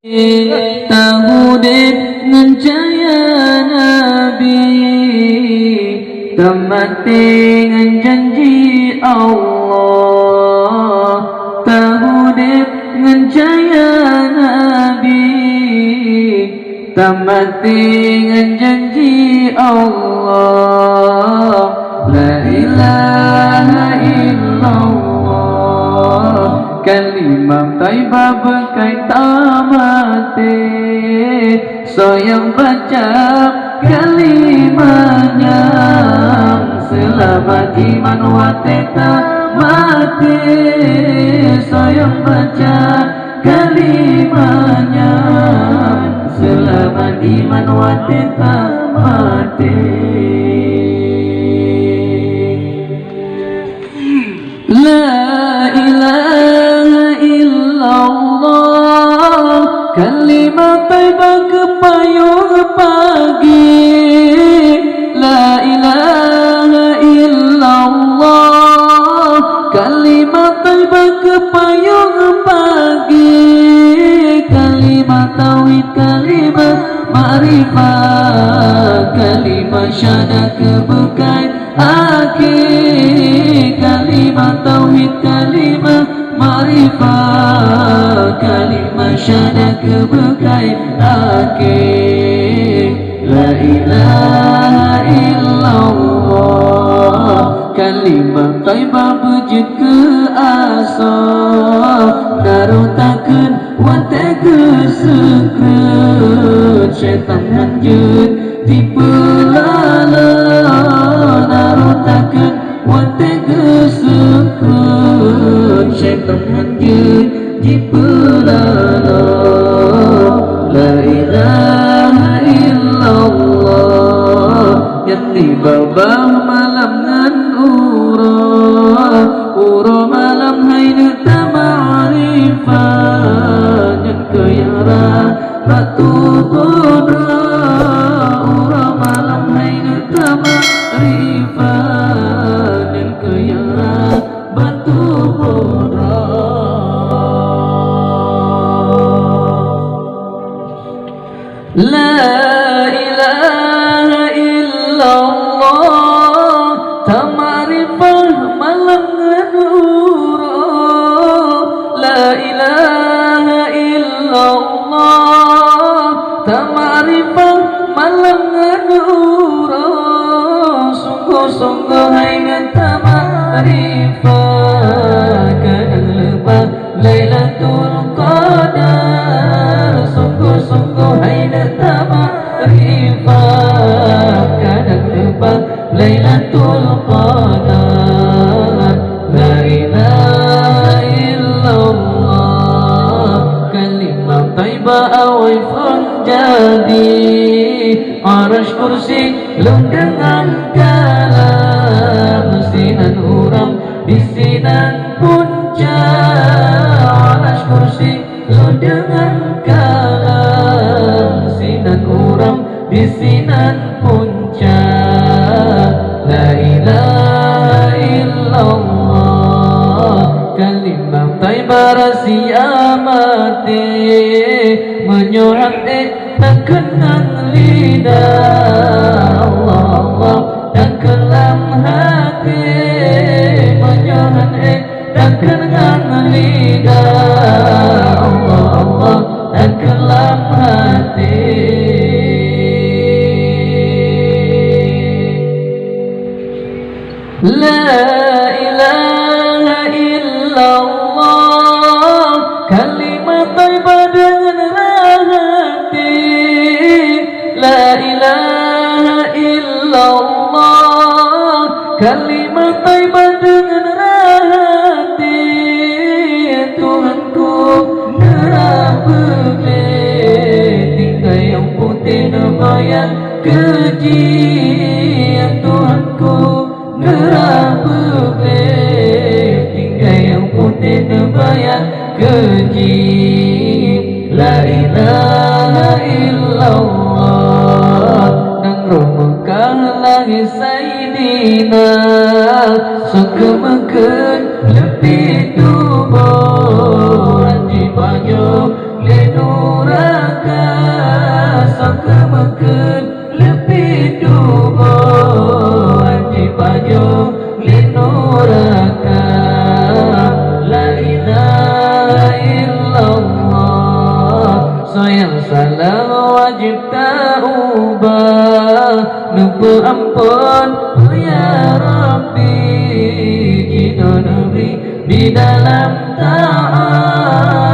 tahudip ngencaya Nabi temati ngan janji Allah tahudip ngencaya Nabi temati ngan janji Allah la ilaha illallah kalimah taibah berkaitan mati sayang baca kalimahnya selamat iman wateta mati sayang baca kalimahnya selamat iman wateta mati la ilaha illallah kalimat taibah kepayung pagi la ilaha illallah kalimat taibah kepayung pagi kalimat tauhid kalimat ma'rifat kalimat syahadat kebekai akhir kalimat tauhid kalimat ma'rifat kalimat syahadat kebekai akhir la ilaha illallah kalimat taibah bujud ke asal narutakan wate ke sekret syaitan hanjut tipe lala narutakan wate ke sekret syaitan hanjut tipe lala la ilaha illallah yang dibabah malam ngan ura malam haina tamarifat yang kayara batu kodra ura malam haina tamarifat yang kayara batu kodra la ilaha illallah tamarifah malam nganura la ilaha illallah tamarifah malam nganura sungguh-sungguh haina tamarifah kadang lepas Lailatul Qadar sungguh-sungguh haina tamarifah kadang lepas Lailatul Qadar la ilaha illallah kalimah taibah awai jadi arash kursi lum dengan kalam sinan uram bisinan puncak arash kursi lum dengan kalam sinan uram bisinan puncak la ilaha illallah kalimah taibah rahsia mati menyurat tak kenang lidah Allah Allah dan kelam hati menyurat tak kenang lidah Allah Allah dan kelam hati la ilaha illallah kalimat taibah dengan hati la ilaha illallah kalimat taibah dengan hati Tuhanku nerah berbeda tinggal yang putih nemayan keji Tuhanku nerah berbeda tinggal yang putih nemayan keji la ilaha illallah nang romekah langit Sayyidina sekemekan lebih tubuh anji banyak lenura lupa ampun. Oh ya Rabbi, kita negeri di dalam taat.